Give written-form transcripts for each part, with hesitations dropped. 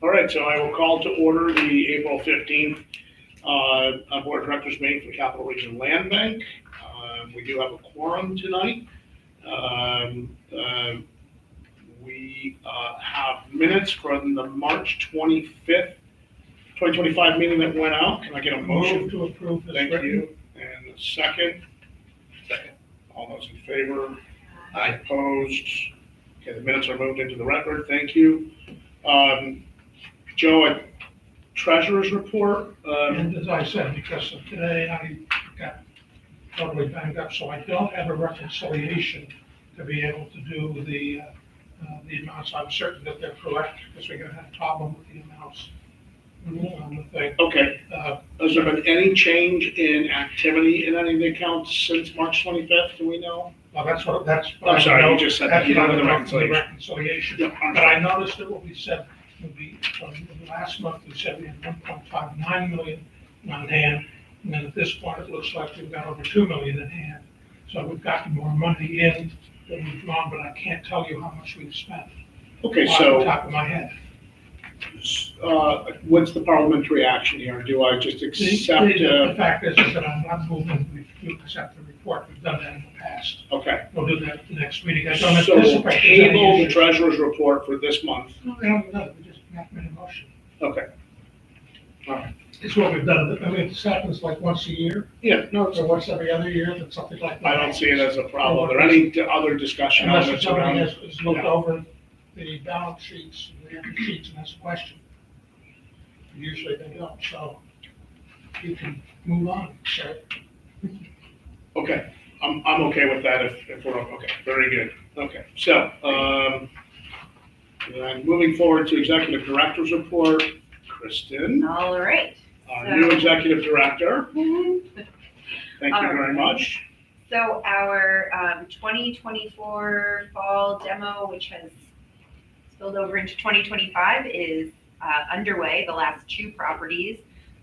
All right, so I will call to order the April 15th Board of Directors meeting for Capital Region Land Bank. We do have a quorum tonight. We have minutes from the March 25th, 2025 meeting that went out. Can I get a motion? Move to approve this. Thank you. And a second? Second. All those in favor? Aye. Opposed? Okay, the minutes are moved into the record. Thank you. Joe, a treasurer's report. And as I said, because of today, I got totally banged up, so I don't have a reconciliation to be able to do the amounts. I'm certain that they're correct, because we're gonna have a problem with the amounts on the thing. Okay. Has there been any change in activity in any of the accounts since March 25th? Do we know? Well, that's. I'm sorry, you just said that. You don't have the reconciliation. reconciliation. Yeah, But I noticed that what we said would be, from last month, we said we had 1.59 million on hand, and then at this point, it looks like we've got over 2 million in hand. So we've gotten more money in than we've drawn, but I can't tell you how much we've spent. Okay, Off so the top of my head. what's the parliamentary action here? Do I just accept? The fact is that I'm not moving, we accept the report, we've done that in the past. Okay. We'll do that at the next meeting. I don't So we'll anticipate there's any table the issue. treasurer's report for this month. No, we don't, no, we just have made a motion. Okay. All right. It's what we've done. I mean, this happens like once a year, Yeah, no, or once every other year, that's something like that. I don't see it as a problem. Are there any other discussion Unless elements somebody around? has looked Yeah. over the balance sheets, and the empty sheets, and has a question. Usually they don't, so you can move on, sir. Okay, I'm okay with that if we're, okay, very good. Okay, so, and moving forward to executive director's report, Kristen, All right. our new executive director. Mhm. Thank you very much. So our 2024 fall demo, which has spilled over into 2025, is underway. The last two properties.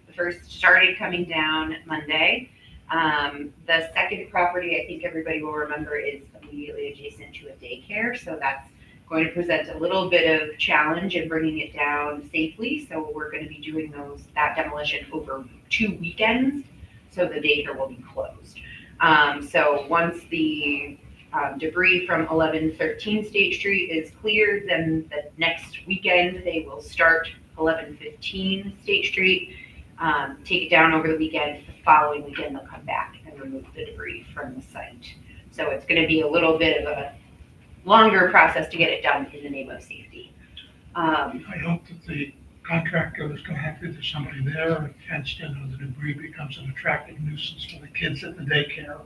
The first started coming down Monday. The second property, I think everybody will remember, is immediately adjacent to a daycare. So that's going to present a little bit of challenge in bringing it down safely. So we're going to be doing that demolition over 2 weekends. So the daycare will be closed. So once the debris from 1113 State Street is cleared, then the next weekend they will start 1115 State Street, take it down over the weekend. The following weekend they'll come back and remove the debris from the site. So it's going to be a little bit of a longer process to get it done in the name of safety. I hope that the contractor is gonna have either somebody there or fenced in, or the debris becomes an attractive nuisance for the kids at the daycare.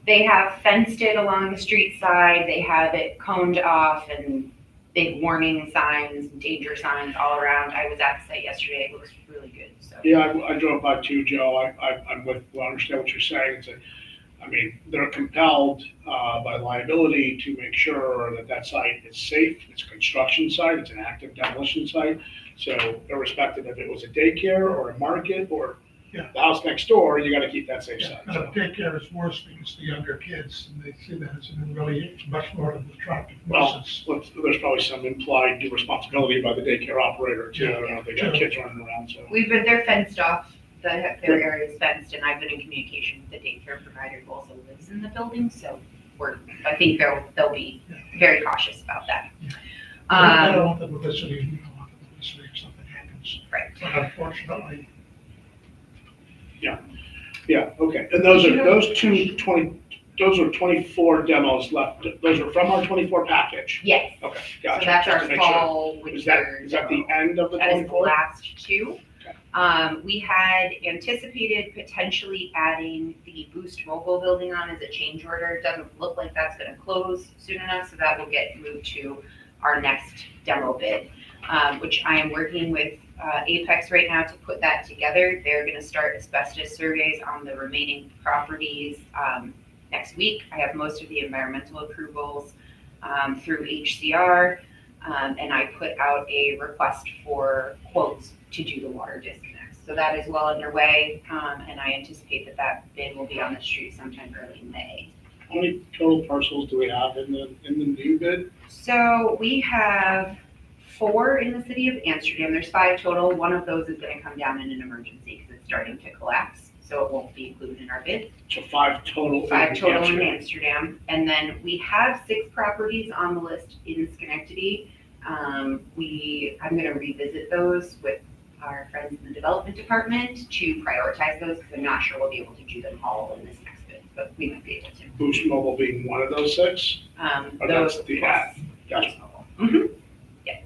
They have fenced it along the street side. They have it coned off and big warning signs, danger signs all around. I was at the site yesterday. It looks really good. So Yeah, I drove by too, Joe. I'm with, I understand what you're saying. It's I mean, they're compelled by liability to make sure that that site is safe. It's a construction site. It's an active demolition site. So irrespective if it was a daycare or a market or Yeah. the house next door, you got to keep that safe site. And the daycare is worse because the younger kids, and they see that as a really much more of an attractive Well, nuisance. there's probably some implied responsibility by the daycare operator too. I don't know if they got kids running around, so. they're fenced off. Their area is fenced, and I've been in communication with the daycare provider who also lives in the building. So I think they'll be very cautious about that. I don't want the publicity, you don't want the publicity if something happens. Right. But unfortunately, Yeah, okay. And those are 24 demos left. Those are from our 24 package. Yes. Okay, So gotcha. that's Just our to make sure. fall winter. Is that the demo. end of the That is the 24? last two. Okay. We had anticipated potentially adding the Boost Mobile building on as a change order. It doesn't look like that's gonna close soon enough, so that will get moved to our next demo bid, which I am working with Apex right now to put that together. They're gonna start asbestos surveys on the remaining properties next week. I have most of the environmental approvals through HCR, and I put out a request for quotes to do the water disconnects. So that is well underway, and I anticipate that bid will be on the street sometime early May. How many total parcels do we have in the new bid? So we have 4 in the city of Amsterdam. There's 5 total. One of those is going to come down in an emergency because it's starting to collapse, so it won't be included in our bid. So 5 total. 5 total in Amsterdam. And then we have 6 properties on the list in Schenectady. I'm going to revisit those with our friends in the development department to prioritize those because I'm not sure we'll be able to do them all in this next bid, but we might be able to. Boost Mobile being one of those 6? Or Those that's the plus ad? Gotcha. Boost Mobile. Mm-hmm. Yeah.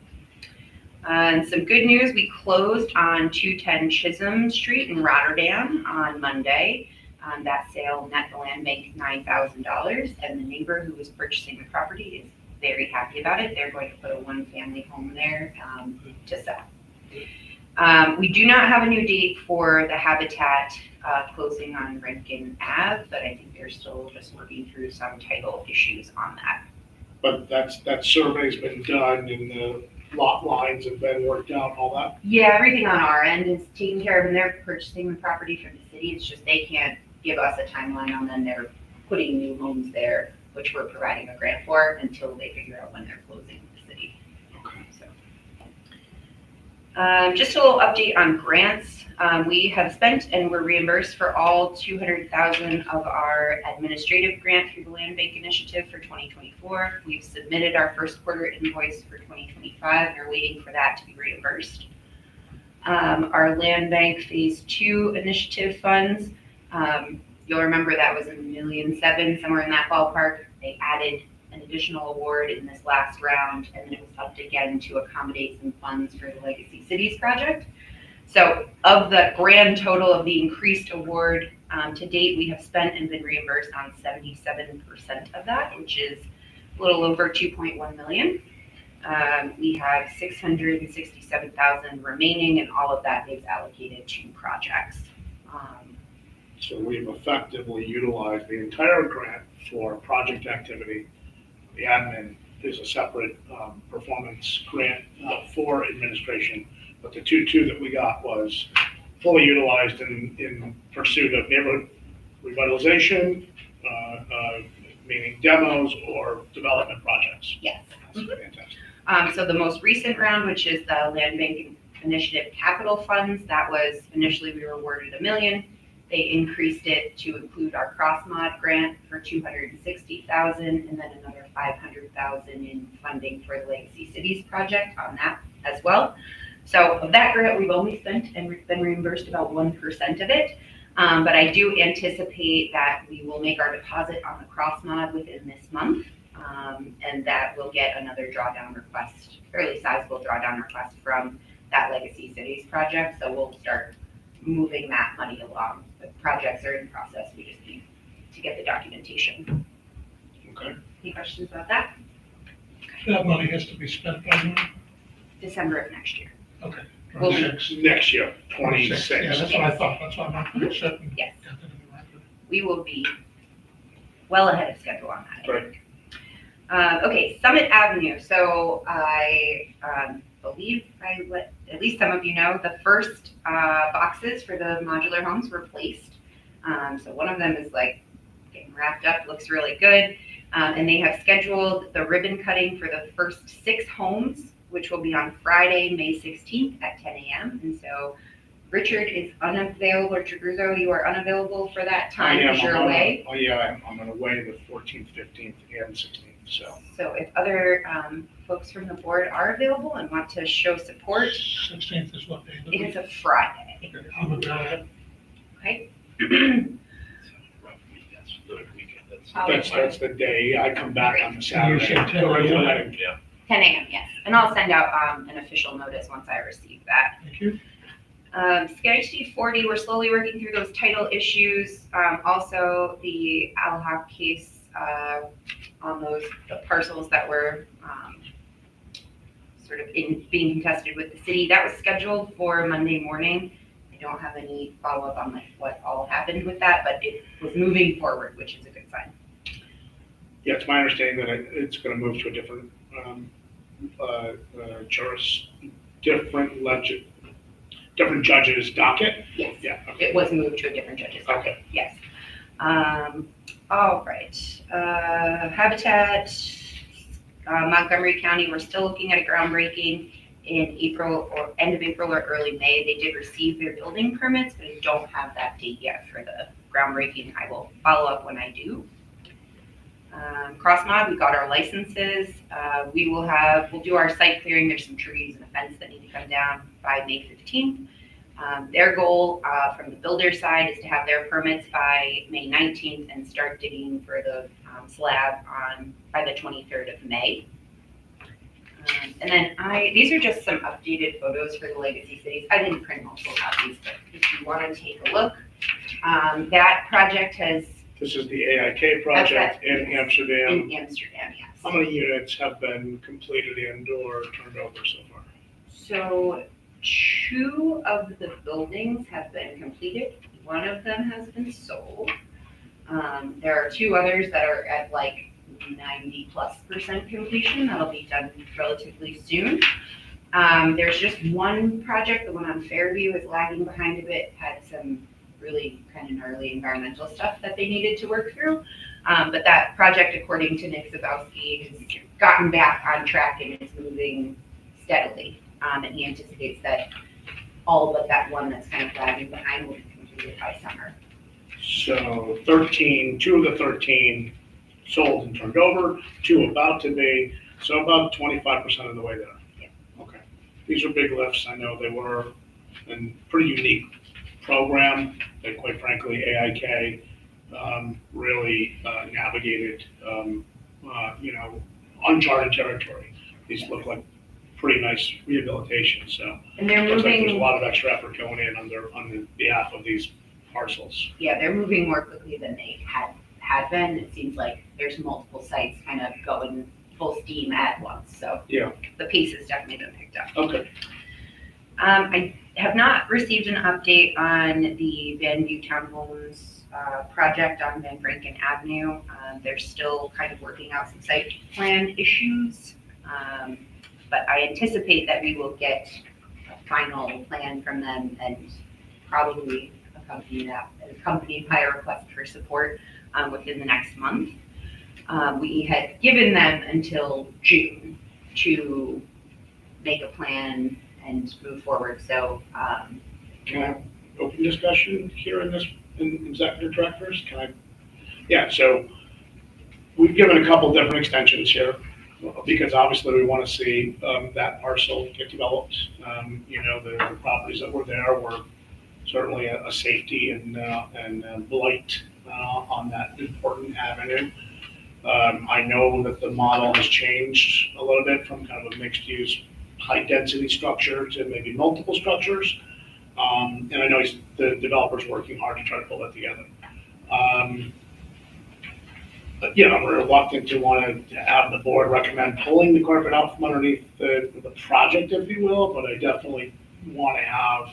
And some good news, we closed on 210 Chisholm Street in Rotterdam on Monday. That sale net the land bank $9,000, and the neighbor who was purchasing the property is very happy about it. They're going to put a 1-family home there to sell. We do not have a new date for the Habitat closing on Rankin Ave, but I think they're still just working through some title issues on that. But that survey's been done and the lot lines have been worked out and all that? Yeah, everything on our end is taken care of, and they're purchasing the property from the city. It's just they can't give us a timeline on when they're putting new homes there, which we're providing a grant for, until they figure out when they're closing the city. Okay. So, just a little update on grants. We have spent and we're reimbursed for all $200,000 of our administrative grant through the Land Bank Initiative for 2024. We've submitted our first quarter invoice for 2025 and are waiting for that to be reimbursed. Our Land Bank Phase 2 initiative funds, you'll remember that was $1.7 million, somewhere in that ballpark. They added an additional award in this last round, and then it was upped again to accommodate some funds for the Legacy Cities project. So of the grand total of the increased award, to date, we have spent and been reimbursed on 77% of that, which is a little over $2.1 million. We have $667,000 remaining, and all of that is allocated to projects. So we've effectively utilized the entire grant for project activity. The admin is a separate performance grant for administration, but the 2.2 that we got was fully utilized in pursuit of neighborhood revitalization, meaning demos or development projects. Yes. That's fantastic. So the most recent round, which is the Land Bank Initiative Capital Funds, that was initially we were awarded $1 million. They increased it to include our cross-mod grant for $260,000, and then another $500,000 in funding for the Legacy Cities project on that as well. So of that grant, we've only spent and been reimbursed about 1% of it. But I do anticipate that we will make our deposit on the cross-mod within this month, and that we'll get another drawdown request, fairly sizable drawdown request from that Legacy Cities project. So we'll start moving that money along. The projects are in process. We just need to get the documentation. Okay. Any questions about that? That money has to be spent by when? December of next year. Okay. We'll- 26. Next year, 26. Yeah, that's what I thought. That's why I'm not certain. Yes. Got that in the record. We will be well ahead of schedule on that. Right. Okay, Summit Avenue. So I believe I let at least some of you know the first boxes for the modular homes were placed. So one of them is like getting wrapped up, looks really good. And they have scheduled the ribbon cutting for the first 6 homes, which will be on Friday, May 16th at 10 a.m. And so Richard is unavailable, or Ruzzo, you are unavailable for that time because you're away. Oh, yeah, I'm away the 14th, 15th, and 16th, so. So if other folks from the board are available and want to show support, 16th is what day? it is a Friday. Okay, I'm available. Okay. That's the day I come back on the You Saturday. said 10 a.m. Yeah. 10 a.m., yes. And I'll send out an official notice once I receive that. Thank you. Sketch 40, we're slowly working through those title issues. Also, the Alhaq case on the parcels that were sort of being contested with the city. That was scheduled for Monday morning. I don't have any follow-up on what all happened with that, but it was moving forward, which is a good sign. Yeah, it's my understanding that it's going to move to a different different judge's docket. Yes. Yeah. Okay. It was moved to a different judge's docket. Okay. Yes. All right. Habitat, Montgomery County, we're still looking at a groundbreaking. in April or end of April or early May. They did receive their building permits, but I don't have that date yet for the groundbreaking. I will follow up when I do. Crossmod, we got our licenses. We'll do our site clearing. There's some trees and a fence that need to come down by May 15th. Their goal from the builder side is to have their permits by May 19th and start digging for the slab by the 23rd of May. And then these are just some updated photos for the legacy cities. I didn't print multiple copies, but if you want to take a look, that project has. This is the AIK project in Amsterdam. In Amsterdam, yes. How many units have been completed and or turned over so far? So 2 of the buildings have been completed. 1 of them has been sold. There are 2 others that are at like 90+% completion. That'll be done relatively soon. There's just 1 project, the one on Fairview, is lagging behind a bit, had some really kind of gnarly environmental stuff that they needed to work through. But that project, according to Nick Zabowski, has gotten back on track and is moving steadily. And he anticipates that all but that one that's kind of lagging behind will be completed by summer. So 2 of the 13 sold and turned over, 2 about to be, so about 25% of the way there. Yeah. Okay. These are big lifts. I know they were, and pretty unique program that, quite frankly, AIK really navigated, uncharted territory. These look like pretty nice rehabilitation. So and they're looks like moving. there's a lot of extra effort going in on behalf of these parcels. Yeah, they're moving more quickly than they had been. It seems like there's multiple sites kind of going full steam at once. So Yeah. the pace has definitely been picked up. Okay. I have not received an update on the Van View Townhomes project on Van Franken Avenue. They're still kind of working out some site plan issues, but I anticipate that we will get a final plan from them and probably accompanied by a request for support within the next month. We had given them until June to make a plan and move forward. So, Can I have open discussion here in executive directors? Can I? Yeah, so we've given a couple different extensions here because obviously we want to see that parcel get developed. The properties that were there were certainly a safety and blight on that important avenue. I know that the model has changed a little bit from kind of a mixed-use, high-density structure to maybe multiple structures. And I know the developer's working hard to try to pull that together. But, I'm reluctant to want to have the board recommend pulling the carpet out from underneath the project, if you will, but I definitely want to have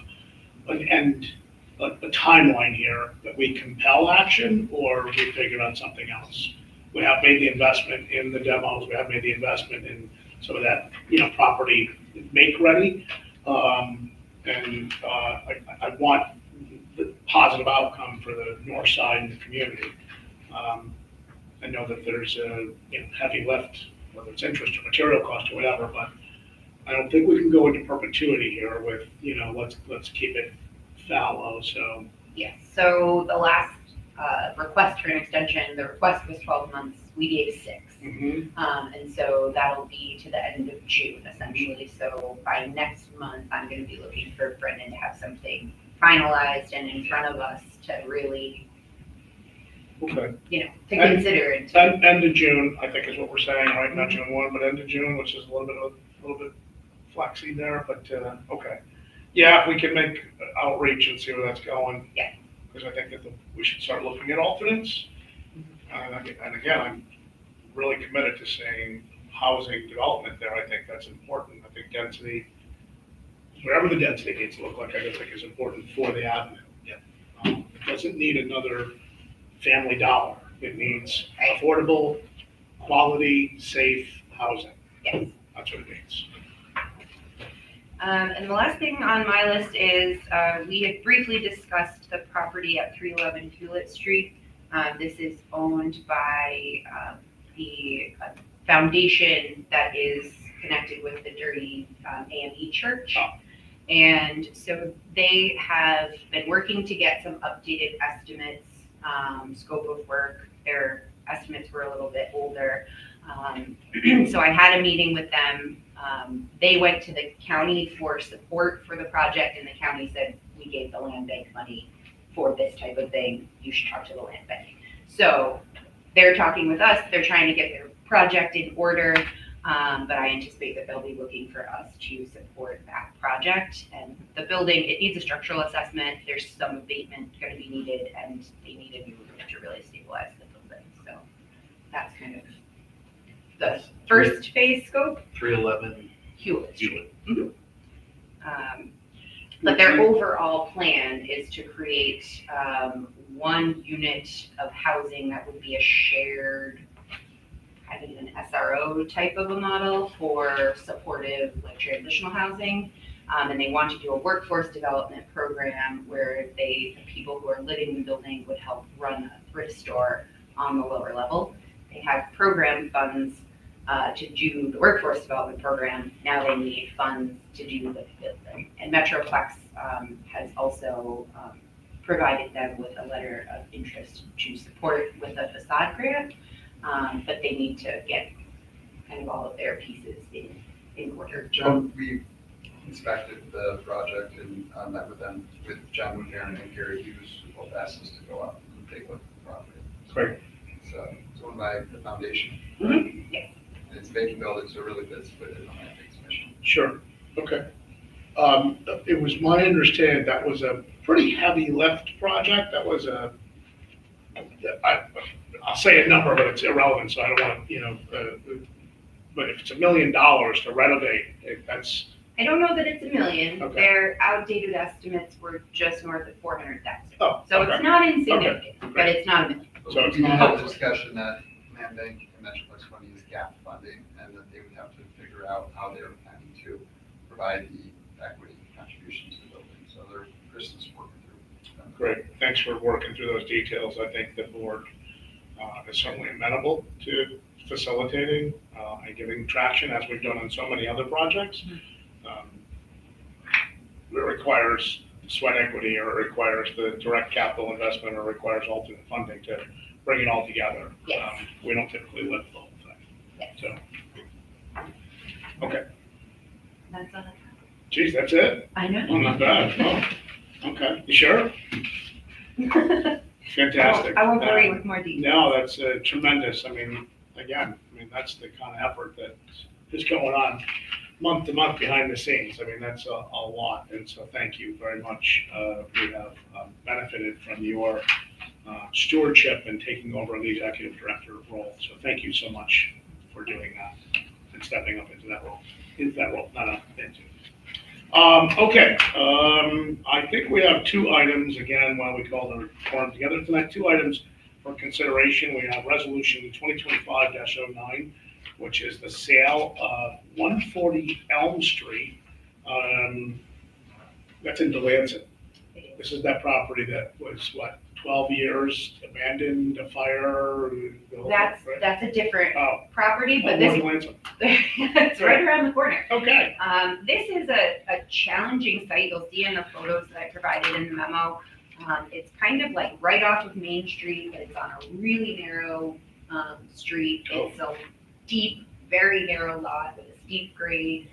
a timeline here that we compel action or we figure out something else. We have made the investment in the demos. We have made the investment in some of that, property make ready. And I want the positive outcome for the north side and the community. I know that there's a heavy lift, whether it's interest or material cost or whatever, but I don't think we can go into perpetuity here with, let's keep it fallow. So yes. So the last request for an extension, the request was 12 months. We gave 6. Mm-hmm. And so that'll be to the end of June, essentially. So by next month, I'm going to be looking for Brendan to have something finalized and in front of us to really, Okay. To consider. End of June, I think is what we're saying, right? Not June 1, but end of June, which is a little bit flexy there, but okay. Yeah, if we can make outreach and see where that's going. Yeah. Because I think that we should start looking at alternates. And again, I'm really committed to saying housing development there. I think that's important. I think density, wherever the density needs to look like, I think is important for the avenue. Yeah. It doesn't need another Family Dollar. It needs affordable, quality, safe housing. Yes. That's what it means. And the last thing on my list is we had briefly discussed the property at 311 Hewlett Street. This is owned by the foundation that is connected with the dirty AME church. Oh. And so they have been working to get some updated estimates, scope of work. Their estimates were a little bit older. So I had a meeting with them. They went to the county for support for the project, and the county said, we gave the land bank money for this type of thing. You should talk to the land bank. So they're talking with us. They're trying to get their project in order. But I anticipate that they'll be looking for us to support that project. And the building, it needs a structural assessment. There's some abatement going to be needed, and they need a new roof to really stabilize the building. So that's kind of the first phase scope. 311 Hewlett Street. Hewlett. But their overall plan is to create one unit of housing that would be a shared, I think an SRO type of a model for supportive, like transitional housing. And they want to do a workforce development program where the people who are living in the building would help run a thrift store on the lower level. They have program funds to do the workforce development program. Now they need funds to do the building. And Metroplex has also provided them with a letter of interest to support with a facade grant. But they need to get kind of all of their pieces in order. John, we inspected the project and met with them, with John Patierne and Gary Hughes, who both asked us to go up and take a look at the property. Great. So it's owned by the foundation. Yes. And it's vacant building, so it really fits within the land bank mission. Sure, okay. It was my understanding that was a pretty heavy lift project. That was I'll say a number, but it's irrelevant, so I don't want to, but if it's $1 million to renovate, that's, I don't know that it's $1 million. Okay. Their outdated estimates were just north of 400,000. oh, So okay. it's not insignificant, but great. it's not $1 million. So it's We not- had a discussion that land bank and Metroplex funding is gap funding, and that they would have to figure out how they were planning to provide the equity contribution to the building. So Kristen's working through. Great, thanks for working through those details. I think the board is certainly amenable to facilitating and giving traction, as we've done on so many other projects. It requires sweat equity, or it requires the direct capital investment, or requires alternate funding to bring it all together. Yes. We don't typically lift the whole thing. Yes. So, okay, That's all I have. geez, that's it? I know. Oh, not bad. Oh, okay, you sure? Fantastic. I won't worry with more details. No, that's tremendous. I mean, again, that's the kind of effort that is going on month to month behind the scenes. I mean, that's a lot, and so thank you very much. We have benefited from your stewardship and taking over the executive director role, so thank you so much for doing that and stepping up into that role, not up, into. Okay, I think we have two items, again, why we call the forum together tonight, two items for consideration. We have resolution 2025-09, which is the sale of 140 Elm Street. That's in Delancey. This is that property that was, 12 years abandoned, a fire? That's a different Oh, property, but oh, this, Delancey. it's right around the corner. Okay, This is a challenging site. You'll see in the photos that I provided in the memo. It's kind of like right off of Main Street, but it's on a really narrow street. It's a deep, very narrow lot with a steep grade.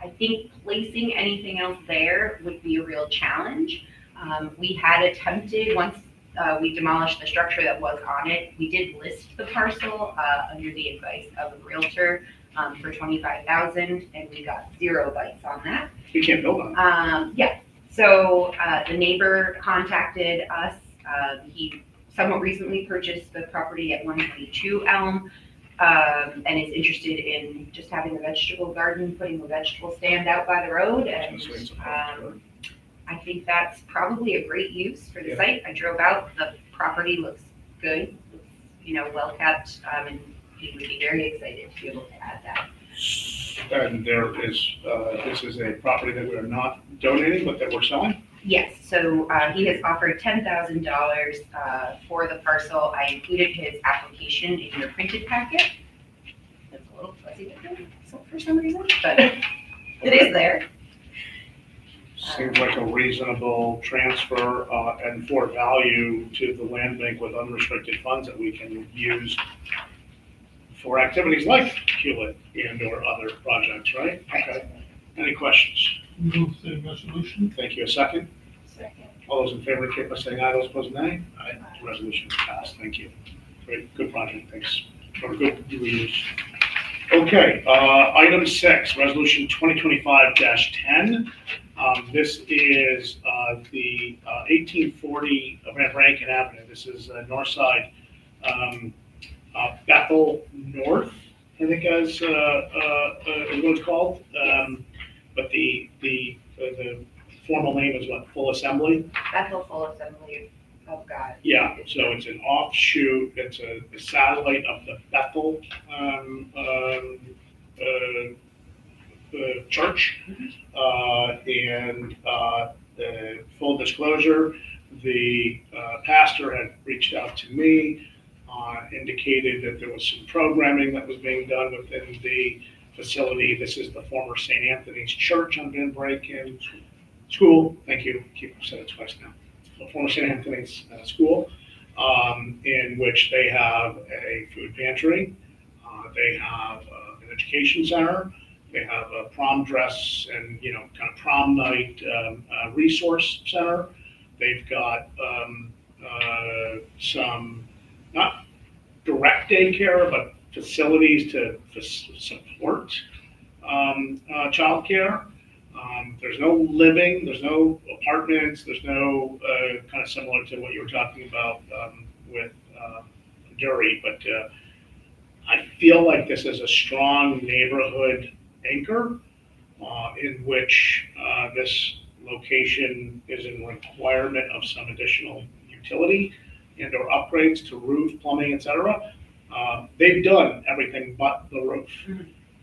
I think placing anything else there would be a real challenge. We had attempted, once we demolished the structure that was on it, we did list the parcel under the advice of a realtor for $25,000, and we got 0 bites on that. you can't build on it. Yeah, so the neighbor contacted us. He somewhat recently purchased the property at 122 Elm, and is interested in just having a vegetable garden, putting a vegetable stand out by the road, and I think that's probably a great use for the Yeah. site. I drove out, the property looks good, well kept, and he would be very excited to be able to add that. And there is, this is a property that we are not donating, but that we're selling? Yes, so he has offered $10,000 for the parcel. I included his application in your printed packet. It's a little fuzzy, so for some reason, but it is there. Seems like a reasonable transfer, and for value to the land bank with unrestricted funds that we can use for activities like Hewlett and or other projects, right? Okay. Any questions? Move the resolution. Thank you. A second? Second. All those in favor, indicate by saying aye. Those opposed, nay. Aye. The resolution is passed. Thank you. Great, good project. Thanks. Or good reuse. Okay, item 6, resolution 2025-10. This is the 1840 Van Rankin Avenue. This is north side, Bethel North, I think is what it's called. But the formal name is what, Full Assembly? Bethel Full Assembly of God. Yeah, so it's an offshoot, it's a satellite of the Bethel church. And full disclosure, the pastor had reached out to me, indicated that there was some programming that was being done within the facility. This is the former St. Anthony's Church on Van Branken School. Thank you. Keep saying it twice now. The former St. Anthony's School, in which they have a food pantry, they have an education center, they have a prom dress and kind of prom night resource center. They've got some not direct daycare, but facilities to support childcare. There's no living, there's no apartments, there's no kind of similar to what you were talking about with Dury, but I feel like this is a strong neighborhood anchor in which this location is in requirement of some additional utility and or upgrades to roof, plumbing, etc. They've done everything but the roof.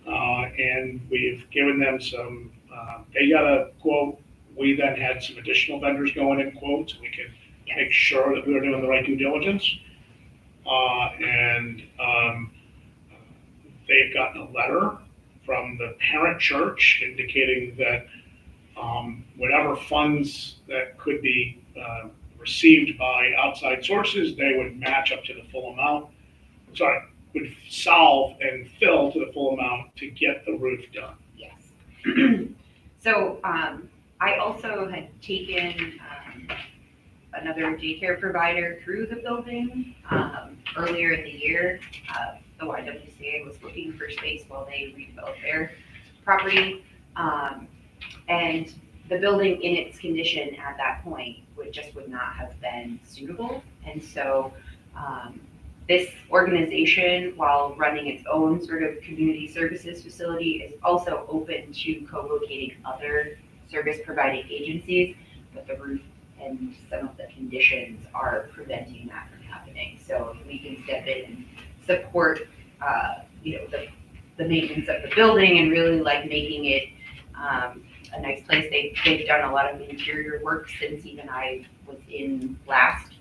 And we've given them some, they got a quote. We then had some additional vendors going in quotes. We could make sure that we were doing the right due diligence. And they've gotten a letter from the parent church indicating that whatever funds that could be received by outside sources, they would match up to the full amount. Would solve and fill to the full amount to get the roof done. Yes. So I also had taken another daycare provider through the building earlier in the year. The YWCA was looking for space while they redeveloped their property. And the building in its condition at that point would not have been suitable. And so this organization, while running its own sort of community services facility, is also open to co-locating other service providing agencies, but the roof and some of the conditions are preventing that from happening. So if we can step in and support, the maintenance of the building and really making it a nice place. They've done a lot of interior work since even I was in last.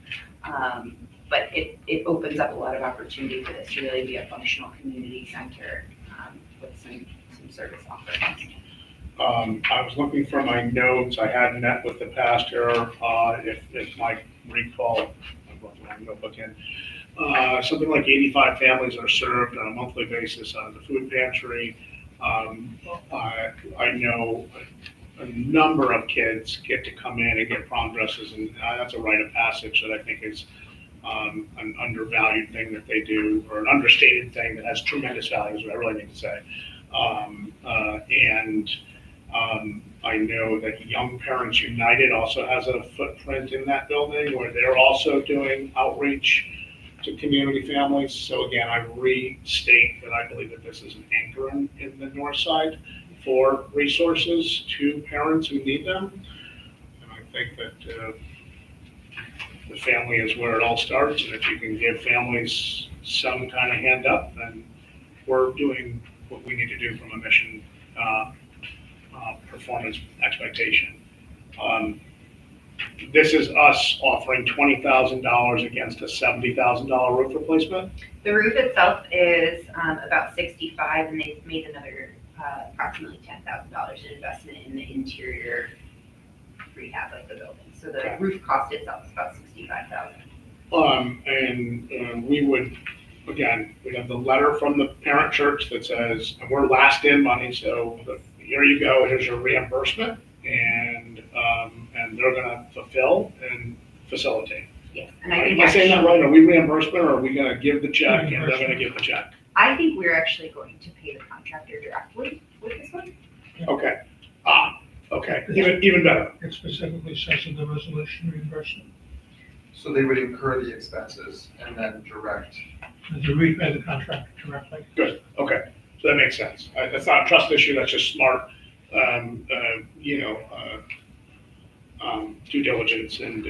But it opens up a lot of opportunity for this to really be a functional community center with some service offerings. I was looking for my notes. I had met with the pastor, if my recall, I'm going to my notebook in. Something like 85 families are served on a monthly basis out of the food pantry. I know a number of kids get to come in and get prom dresses, and that's a rite of passage that I think is an undervalued thing that they do, or an understated thing that has tremendous value, is what I really need to say. I know that Young Parents United also has a footprint in that building where they're also doing outreach to community families. So again, I restate that I believe that this is an anchor in the north side for resources to parents who need them. And I think that the family is where it all starts, and if you can give families some kind of hand up, then we're doing what we need to do from a mission performance expectation. This is us offering $20,000 against a $70,000 roof replacement. The roof itself is about 65, and they've made another approximately $10,000 in investment in the interior rehab of the building. So the Okay. roof cost itself is about $65,000. We would, again, we'd have the letter from the parent church that says, and we're last in money, so here you go, here's your reimbursement, and they're gonna fulfill and facilitate. Yes, and I Am think I saying that right? Are we reimbursement, or are we gonna give the check and they're gonna give the check? I think we're actually going to pay the contractor directly with this one. Okay, okay, even better. It specifically says in the resolution reimbursement, So they would incur the expenses and then direct. to repay the contractor directly. Good, okay, so that makes sense. That's not a trust issue, that's just smart, due diligence and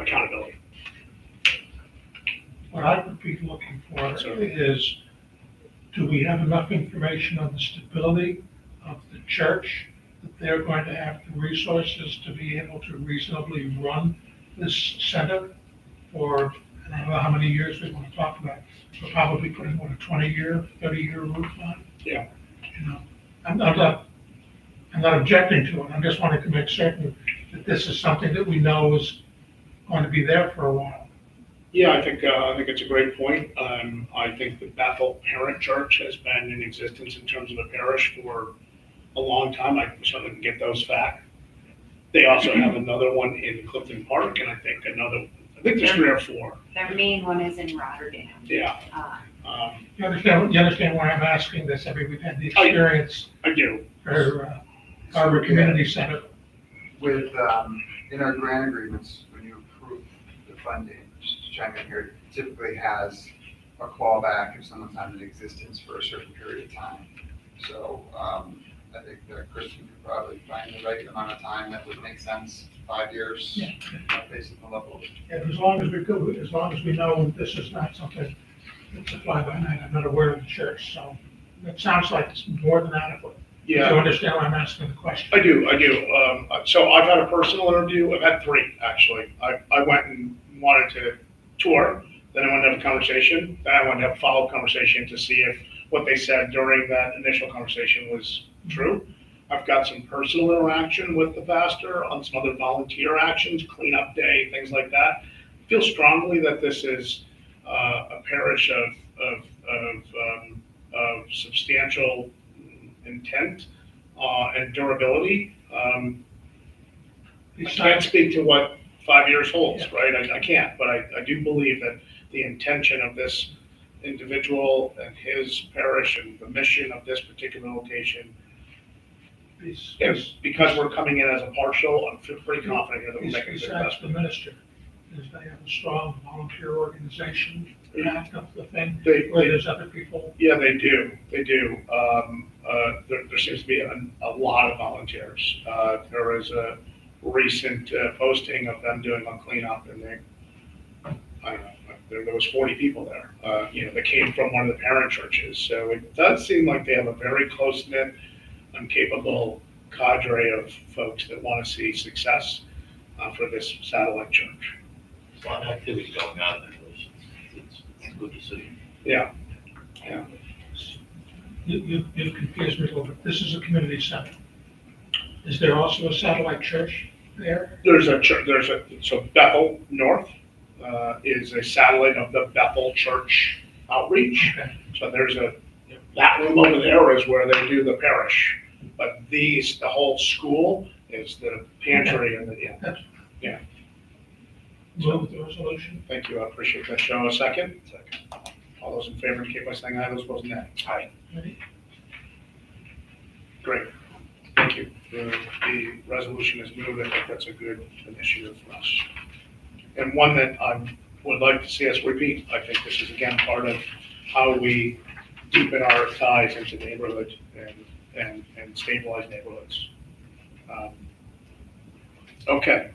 accountability. What I would be looking for is, do we have enough information on the stability of the church that they're going to have the resources to be able to reasonably run this center for, I don't know how many years we want to talk about. We're probably putting, what, a 20-year, 30-year roof on? Yeah. You know, I'm not objecting to it, I'm just wanting to make certain that this is something that we know is going to be there for a while. Yeah, I think it's a great point. I think the Bethel Parent Church has been in existence in terms of a parish for a long time. I certainly can get those facts. They also have another one in Clifton Park, and I think there's 3 or 4. Their main one is in Rotterdam. Yeah, You understand why I'm asking this? I mean, we've had the experience I do. for Carver Community Center. With, in our grant agreements, when you approve the funding, just to chime in here, it typically has a clawback if someone's not in existence for a certain period of time. So, I think that Kristen could probably find the right amount of time that would make sense, 5 years, Yeah. based on the level. And as long as we know this is not something that's a fly-by-night, I'm not aware of the church, so it sounds like it's more than adequate. Yeah. Do you understand why I'm asking the question? I do. So I've had a personal interview. I've had 3, actually. I went and wanted to tour, then I wanted to have a conversation, then I wanted to have a follow-up conversation to see if what they said during that initial conversation was true. I've got some personal interaction with the pastor on some other volunteer actions, cleanup day, things like that. I feel strongly that this is a parish of substantial intent and durability. I can't speak to what 5 years holds, right? I can't, but I do believe that the intention of this individual and his parish and the mission of this particular location is, because we're coming in as a partial, I'm pretty confident that we're making a good Besides the investment. minister, is they have a strong volunteer organization back up the thing, They- where there's other people. Yeah, they do. There seems to be a lot of volunteers. There is a recent posting of them doing a cleanup, and I don't know, there was 40 people there, that came from one of the parent churches. So it does seem like they have a very close-knit and capable cadre of folks that want to see success for this satellite church. There's a lot of activity going on there. It's good to see. Yeah. You've confused me a little bit. This is a community center. Is there also a satellite church there? There's a church, so Bethel North is a satellite of the Bethel Church outreach. Okay. So that room over there is where they do the parish. But the whole school is the pantry and Move the resolution. thank you, I appreciate that. Show a second. All those in favor indicate by saying aye, those opposed nay. Aye. Ready? Great, thank you. The resolution is moved, I think that's a good initiative for us. And one that I would like to see us repeat. I think this is again part of how we deepen our ties into neighborhood and stabilize neighborhoods. Okay,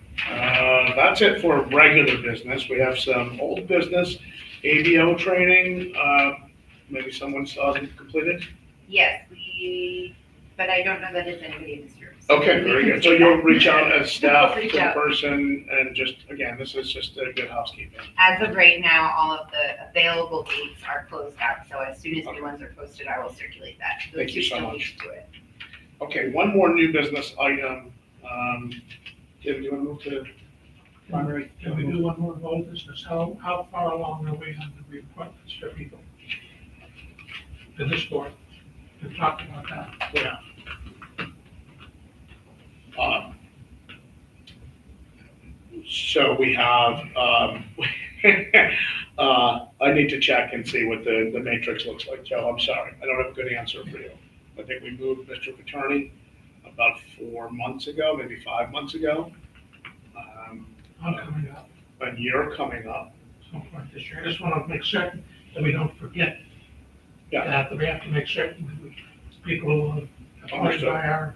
that's it for regular business. We have some old business, ABO training. Maybe someone still hasn't completed? Yes, we but I don't know that it's anybody in this room. Okay, very good. So you'll reach out as staff to Reach the out. person and just, again, this is just a good housekeeping. As of right now, all of the available dates are closed out, so as soon as Okay. new ones are posted, I will circulate that. Thank Those you who so still much. need to do it. Okay, one more new business item. David, do you want to move to primary? Can we do one more vote? How far along are we on the reappointments for people? To this board, we've talked about that. Yeah. So we have, I need to check and see what the matrix looks like, Joe. I'm sorry. I don't have a good answer for you. I think we moved Mr. Patierne about 4 months ago, maybe 5 months ago. I'm coming up, A year coming up. some point this year. I just want to make certain that we don't forget. Yeah. That we have to make certain that people who are appointed Understood. by our,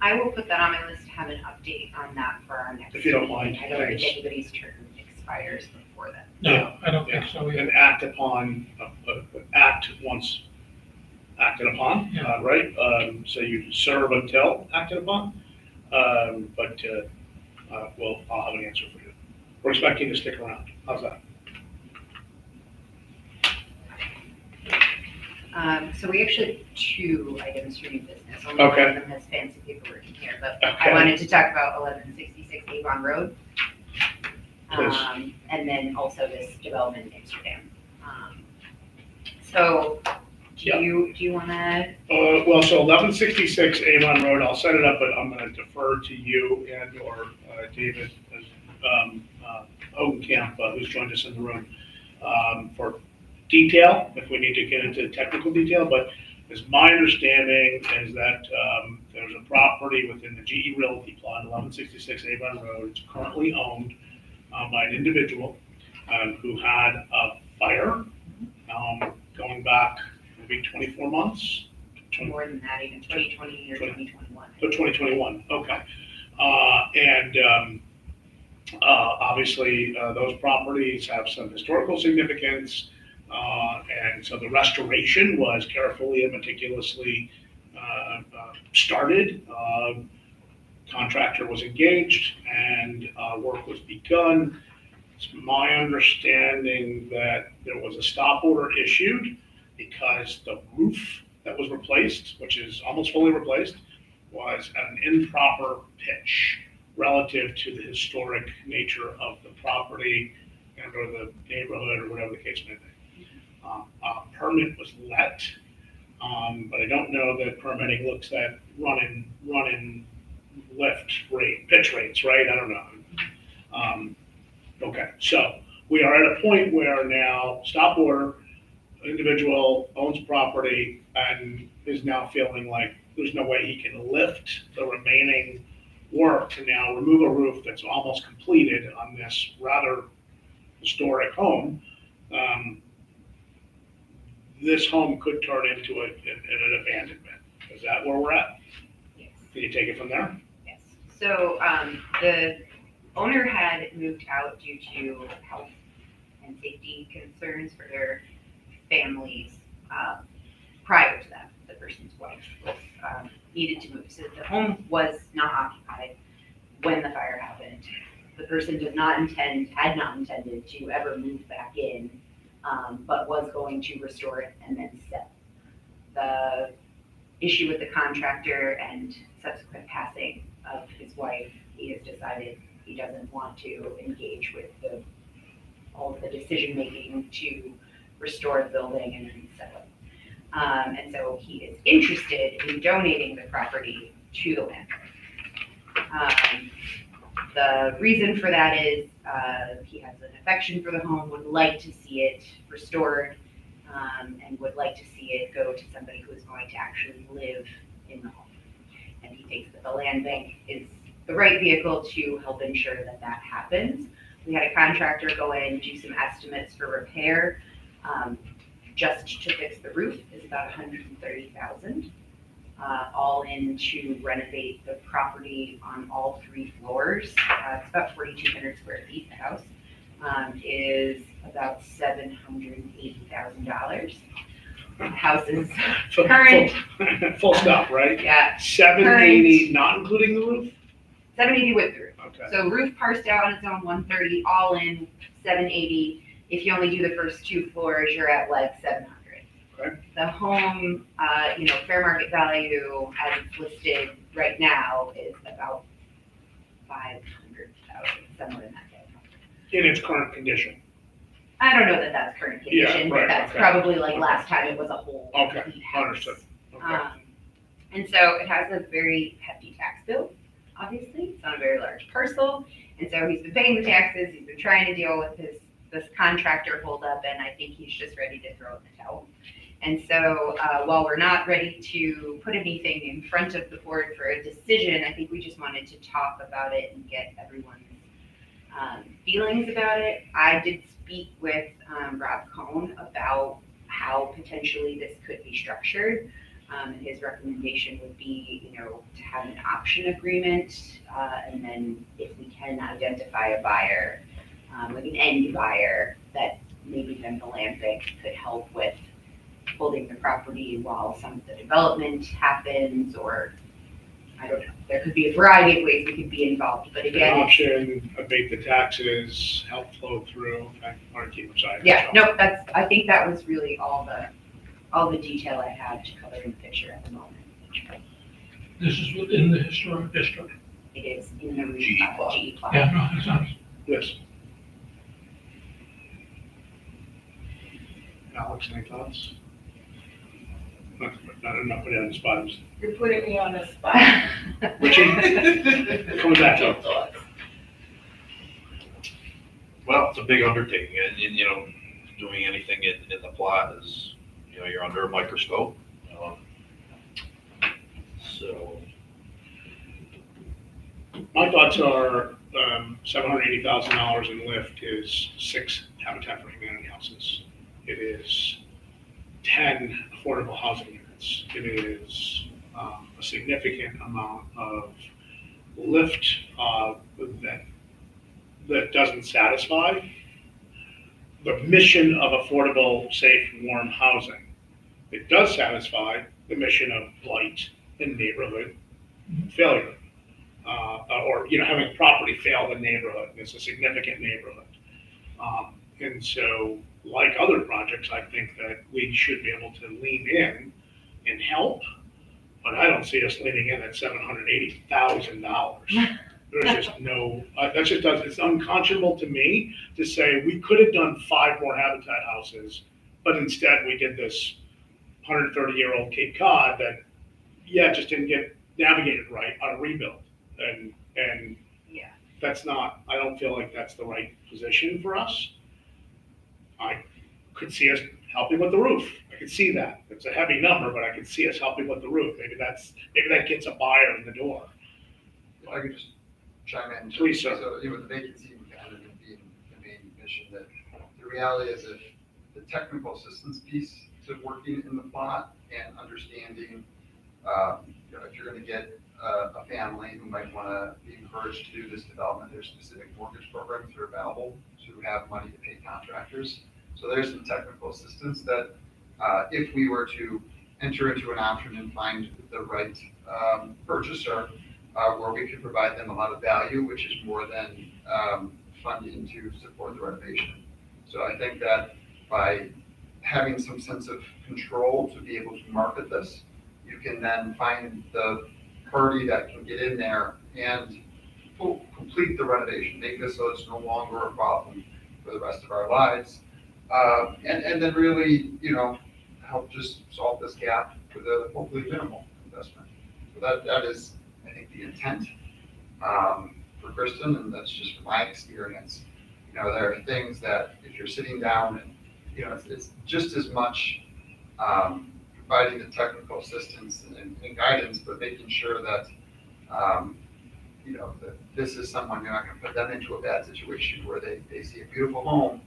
I will put that on my list to have an update on that for our next. If you don't meeting. mind, I don't think thanks. anybody's term expires before then. no, I don't think so either. And act upon, act once acted upon, Yeah. right? So you serve until acted upon. But I'll have an answer for you. We're expecting to stick around. How's that? So we actually have 2 items for new business. Only Okay. one of them has fancy paperwork in here, but Okay. I wanted to talk about 1166 Avon Road. Please. And then also this development in Amsterdam. So do Yeah. you want to? Well, so 1166 Avon Road, I'll set it up, but I'm going to defer to you and or David Hogenkamp, who's joined us in the room, for detail, if we need to get into technical detail. But as my understanding is that there's a property within the GE Realty plot, 1166 Avon Road. It's currently owned by an individual who had a fire going back maybe 24 months. More than that, even 2020 or 2021. So 2021, okay. Obviously, those properties have some historical significance, and so the restoration was carefully and meticulously started. Contractor was engaged, and work was begun. It's my understanding that there was a stop order issued because the roof that was replaced, which is almost fully replaced, was at an improper pitch relative to the historic nature of the property and or the neighborhood or whatever the case may be. A permit was let, but I don't know that permitting looks at running lift rate, pitch rates, right? I don't know. Okay, so we are at a point where now stop order, individual owns property and is now feeling like there's no way he can lift the remaining work to now remove a roof that's almost completed on this rather historic home. This home could turn into an abandonment. Is that where we're at? Yes. Can you take it from there? Yes. So the owner had moved out due to health and safety concerns for their families prior to that. The person's wife was, needed to move. So the home was not occupied when the fire happened. The person had not intended to ever move back in, but was going to restore it and then sell. The issue with the contractor and subsequent passing of his wife, he has decided he doesn't want to engage with all of the decision-making to restore the building and resell it. And so he is interested in donating the property to the landlord. The reason for that is he has an affection for the home, would like to see it restored, and would like to see it go to somebody who is going to actually live in the home. And he thinks that the land bank is the right vehicle to help ensure that that happens. We had a contractor go in, do some estimates for repair. Just to fix the roof is about $130,000. All in to renovate the property on all 3 floors. It's about 4,200 square feet, the house. Is about $780,000. house is, Full- Current. Full stop, right? yeah, 780, not including the roof? 780 with the roof. Okay. So roof parsed out on its own 130, all in 780. If you only do the first 2 floors, you're at like 700. Okay. The home, fair market value as it's listed right now is about 500,000, somewhere in that ballpark. In its current condition? I don't know that that's current Yeah, condition, right, but that's okay. probably like last time it was a whole Okay, complete house. understood. Okay. And so it has a very hefty tax bill, obviously. It's on a very large parcel. And so he's been paying the taxes. He's been trying to deal with this contractor holdup, and I think he's just ready to throw in the towel. And so while we're not ready to put anything in front of the board for a decision, I think we just wanted to talk about it and get everyone's feelings about it. I did speak with Rob Cohn about how potentially this could be structured. And his recommendation would be, to have an option agreement, and then if we can identify a buyer, like an end buyer, that maybe then the land bank could help with holding the property while some of the development happens, or I don't know. There could be a variety of ways we could be involved, but An again, option, abate the taxes, help flow through, or keep them side. yeah, no, I think that was really all the detail I had to color in the picture at the moment. This is within the historic district. It is in the GE plot. GE plot. Yeah, no, it's not. Yes. Alex, any thoughts? Not putting you on the spot. You're putting me on the spot. Richie, coming back to Thoughts. Well, it's a big undertaking, and doing anything in the plot is, you're under a microscope. So, My thoughts are, $780,000 in lift is 6 Habitat for Humanity houses. It is 10 affordable housing units. It is a significant amount of lift that doesn't satisfy the mission of affordable, safe, warm housing. It does satisfy the mission of blight and neighborhood failure. Or having property fail the neighborhood. It's a significant neighborhood. And so, like other projects, I think that we should be able to lean in and help, but I don't see us leaning in at $780,000. There's just no, it's unconscionable to me to say we could have done 5 more Habitat houses, but instead we did this 130-year-old Cape Cod that, just didn't get navigated right on a rebuild. And Yeah. that's not, I don't feel like that's the right position for us. I could see us helping with the roof. I could see that. It's a heavy number, but I could see us helping with the roof. Maybe that gets a buyer in the door. If I could just chime in. Please, sir. So, the vacancy kind of being the main mission, that the reality is if the technical assistance piece to working in the plot and understanding, if you're gonna get a family who might wanna be encouraged to do this development, there's specific mortgage programs that are available to have money to pay contractors. So there's some technical assistance that, if we were to enter into an option and find the right purchaser, where we could provide them a lot of value, which is more than funding to support the renovation. So I think that by having some sense of control to be able to market this, you can then find the party that can get in there and complete the renovation, make this so it's no longer a problem for the rest of our lives. And then really, help just solve this gap with a hopefully minimal investment. So that is, I think, the intent for Kristen, and that's just from my experience. There are things that if you're sitting down and, it's just as much providing the technical assistance and guidance, but making sure that, that this is someone, you're not going to put them into a bad situation where they see a beautiful home,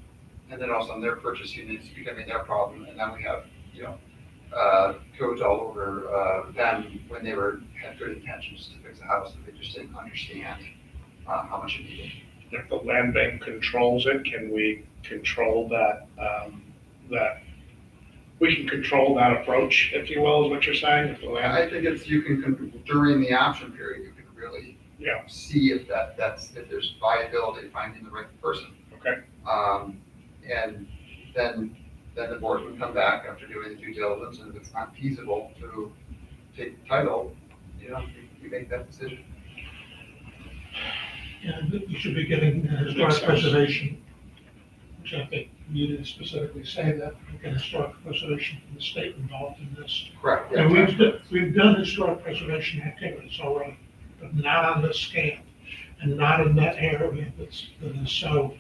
and then all of a sudden they're purchasing it's becoming their problem, and then we have, codes all over them when they had good intentions to fix a house, and they just didn't understand how much it needed. If the land bank controls it, can we control that we can control that approach, if you will, is what you're saying, if the land. I think it's, during the option period, you can really Yeah. see if if there's viability, finding the right person. Okay. And then the board would come back after doing the due diligence, and if it's not feasible to take the title, you make that decision. And you should be getting historic sense. preservation, which I think you didn't specifically say that, we get historic preservation from the state involved in this. Correct. And we've done historic preservation activities already, but not on this scale, and not in that area that is so,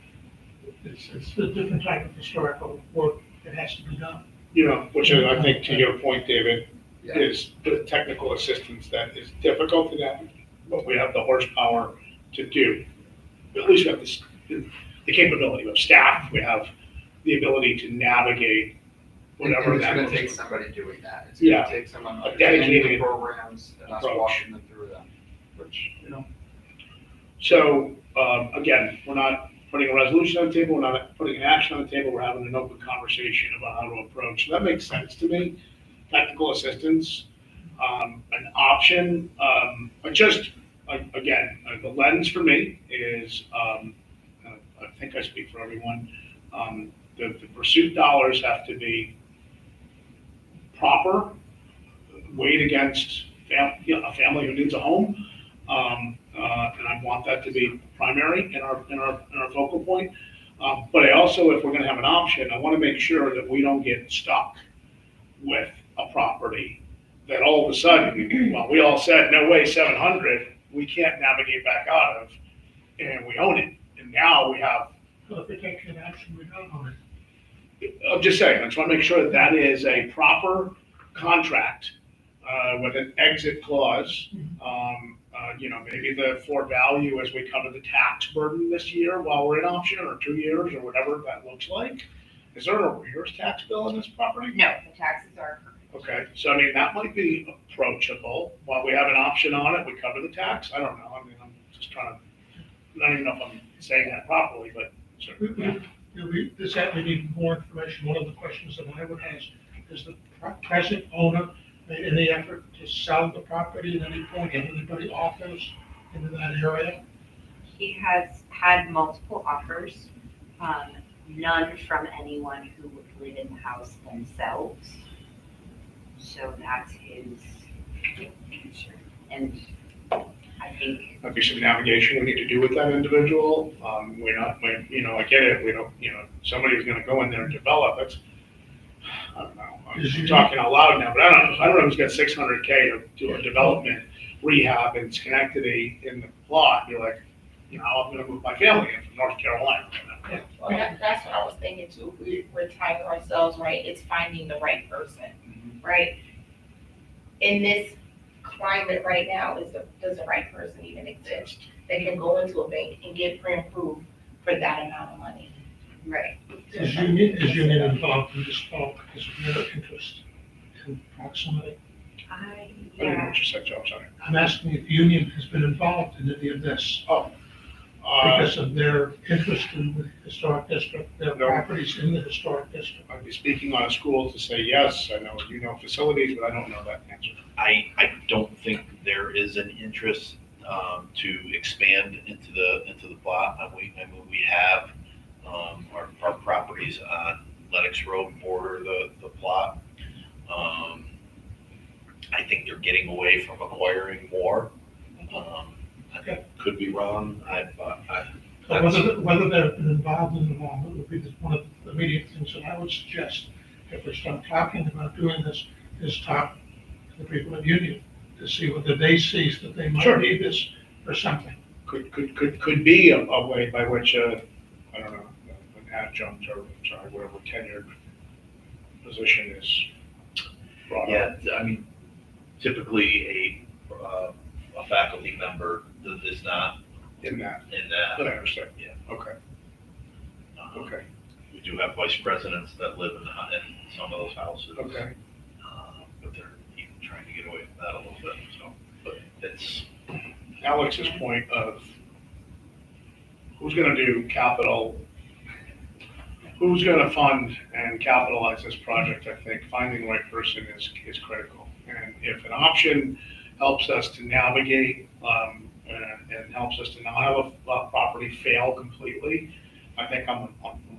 it's a different type of historical work that has to be done. Which is, I think, to your point, David, Yeah. is the technical assistance that is difficult to them, but we have the horsepower to do. At least we have the capability of staff, we have the ability to navigate whatever And that it's gonna looks take like. somebody doing that. It's Yeah. gonna take someone A understanding the dedicated programs and us approach. walking them through them, which, So, again, we're not putting a resolution on the table, we're not putting an action on the table, we're having an open conversation about how to approach. So that makes sense to me, technical assistance, an option, but just, again, the lens for me is, I think I speak for everyone, the pursuit dollars have to be proper, weighed against a family who needs a home. And I want that to be primary in our focal point. But I also, if we're gonna have an option, I wanna make sure that we don't get stuck with a property that all of a sudden, well, we all said, no way, 700, we can't navigate back out of, and we own it. And now we have, So if they take an action, we don't own it. I'm just saying, I just wanna make sure that that is a proper contract, with an exit clause. Maybe the for value as we cover the tax burden this year while we're in option, or 2 years, or whatever that looks like. Is there an arrears tax bill on this property? No, the taxes are current. Okay, so I mean, that might be approachable. While we have an option on it, we cover the tax. I don't know. I mean, I'm just trying to, I don't even know if I'm saying that properly, but certainly. This had, we need more information. One of the questions that I would ask, is the present owner made any effort to sell the property at any point? Have anybody offers into that area? He has had multiple offers, none from anyone who would live in the house themselves. So that's his answer. And I think, Might be some navigation we need to do with that individual. I get it, we don't, somebody's gonna go in there and develop, that's, I don't know. I'm talking out loud now, but I don't know who's got 600K to do a development rehab in Schenectady in the plot. You're like, I'm gonna move my family in from North Carolina. Well, that's what I was thinking too. We're trying ourselves, right? It's finding the right person, right? In this climate right now, does the right person even exist? They can go into a bank and get pre-approved for that amount of money. right, Is union involved in this talk because of their interest in proximity? I didn't know what you said, Joe, I'm sorry. I'm asking if union has been involved in any of this because of their interest in the historic district, their No. properties in the historic district. I'd be speaking on a school to say yes, I know facilities, but I don't know that answer. I don't think there is an interest to expand into the plot. We have our properties on Lennox Road border the plot. I think they're getting away from acquiring more. I could be wrong. So whether they've been involved in involvement would be one of the immediate things that I would suggest if we start talking about doing this, is talk to the people at union to see whether they see that they Sure. might need this or something. Could be a way by which, I don't know, an adjunct or, whatever tenured position is brought up. Yeah, I mean, typically a faculty member is not In that, in but I that. understand. Yeah. Okay, okay, We do have vice presidents that live in some of those houses. okay. But they're even trying to get away from that a little bit, so, but it's, Alex's point of who's gonna do capital who's gonna fund and capitalize this project, I think finding the right person is critical. And if an option helps us to navigate, and helps us to not have a property fail completely, I think I'm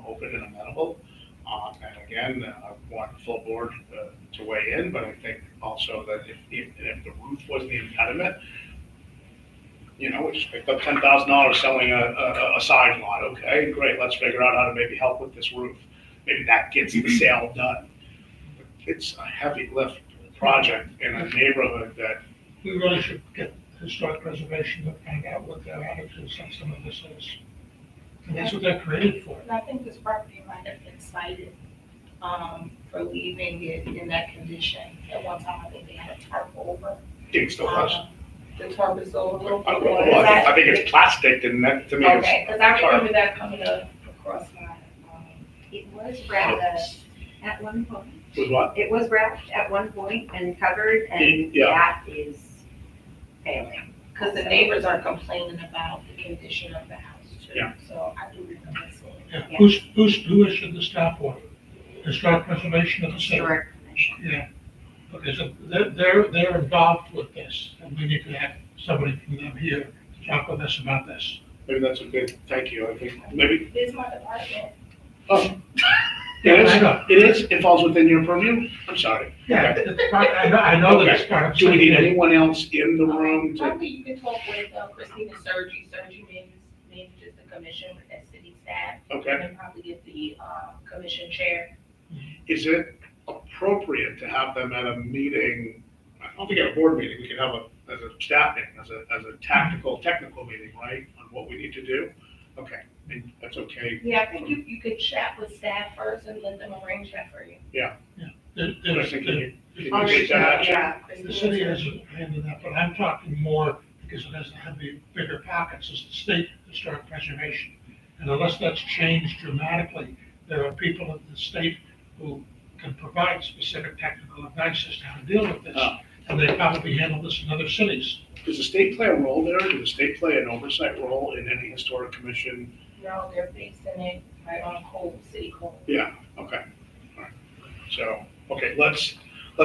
open and amenable. And again, I want the full board to weigh in, but I think also that if the roof was the impediment, we just picked up $10,000 selling a side lot, okay, great, let's figure out how to maybe help with this roof. Maybe that gets the sale done. It's a heavy lift project in a neighborhood that, We really should get historic preservation to find out what their attitudes on some of this is. And that's what they're created for. And I think this property might have been cited, for leaving it in that condition. At one time, I think they had a tarp over. I think it still has. The tarp is over a little bit. Well, I think it's plastic, and that, to me, Okay, it's because I remember that coming across my, It was wrapped at one point. was what? It was wrapped at one point and covered, and Yeah. that is failing. because the neighbors are complaining about the condition of the house too. Yeah. So I do remember seeing it. Yeah. Who issued the stop order? Historic preservation of the city? Historic commission. Yeah. Okay, so they're involved with this, and we need to have somebody from them here to talk with us about this. Maybe that's a good, thank you, I think, maybe, It's my department. oh. Yeah, It is, I know. it falls within your purview? I'm sorry. Yeah, Okay. it's part- I know that it's part of. Do we need anyone else in the room to, Probably you can talk with Christina Sergi. Sergi manages the commission with that city staff. okay, And then probably get the commission chair. is it appropriate to have them at a meeting? I don't think at a board meeting, we could have as a staff meeting, as a technical meeting, right, on what we need to do? Okay, I think that's okay. Yeah, I think you could chat with staff first and let them arrange that for you. Kristen, can you I'll take reach that out, action? yeah. The city hasn't handled that, but I'm talking more because it has to have the bigger pockets, is the state historic preservation. And unless that's changed dramatically, there are people at the state who can provide specific technical advice as to how to deal with this. Oh. And they probably handle this in other cities. Does the state play a role there? Does the state play an oversight role in any historic commission? No, they're based in it right on city code. Yeah, okay, all right. So, okay, let's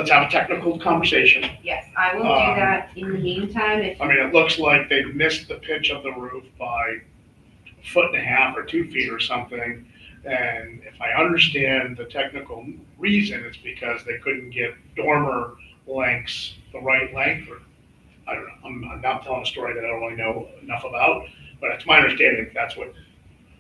have a technical conversation. Yes, I will do that. In the meantime, if I mean, it looks like they missed the pitch of the roof by a foot and a half or 2 feet or something. And if I understand the technical reason, it's because they couldn't get dormer lengths the right length, or, I don't know, I'm not telling a story that I don't really know enough about, but it's my understanding that's what,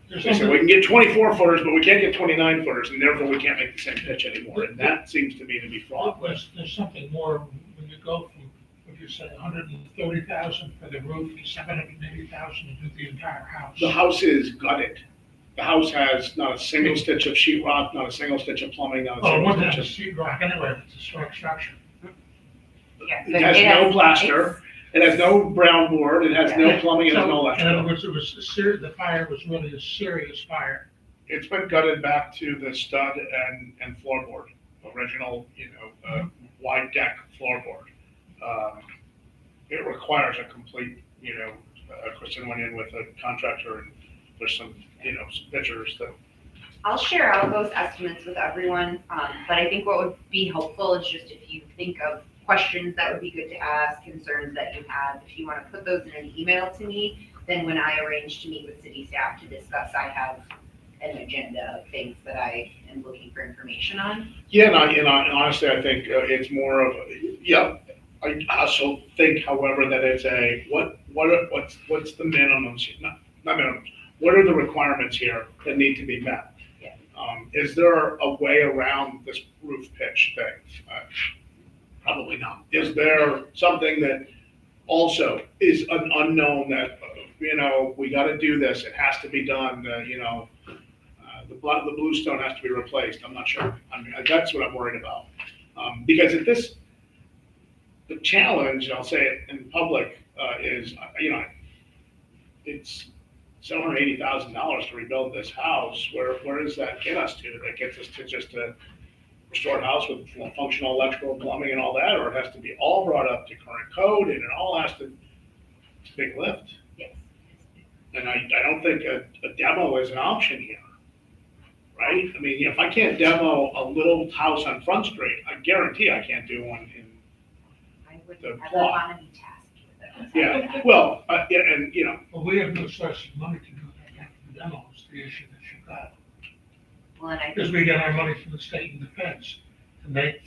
There's they said, something- we can get 24 footers, but we can't get 29 footers, and therefore we can't make the same pitch anymore, and that seems to me to be fraught with. There's something more when you go from, what you say, 130,000 for the roof to 780,000 to do the entire house. The house is gutted. The house has not a single stitch of sheet rock, not a single stitch of plumbing, not a Oh, it single wouldn't have a stitch sheet rock anyway, if it's a historic structure. yes, of. It has no plaster, it has no brown board, it has no plumbing, it has no So, in other electrical. words, it was the fire was really a serious fire. It's been gutted back to the stud and floorboard, original, wide deck floorboard. It requires a complete, Kristen went in with a contractor and there's some pictures that, I'll share out those estimates with everyone, but I think what would be helpful is just if you think of questions that would be good to ask, concerns that you have, if you want to put those in an email to me, then when I arrange to meet with city staff to discuss, I have an agenda of things that I am looking for information on. yeah, and honestly, I think it's more of, I also think, however, that it's what's the minimums, not minimums, what are the requirements here that need to be met? Yeah. Is there a way around this roof pitch thing? Probably not. Is there something that also is an unknown that, we gotta do this, it has to be done, the bluestone has to be replaced, I'm not sure. I mean, that's what I'm worried about. Because the challenge, I'll say it in public, is, it's $780,000 to rebuild this house. Where does that get us to? That gets us to just a restored house with functional electrical, plumbing and all that, or it has to be all brought up to current code and it all has to, it's a big lift. Yes. And I don't think a demo is an option here, right? I mean, if I can't demo a little house on Front Street, I guarantee I can't do one in, I would The never plot. want to be tasked with it. yeah, well, yeah, and, Well, we have no source of money to do that, the demo is the issue that you've got. Well, and I Because think, we get our money from the state and the feds, and they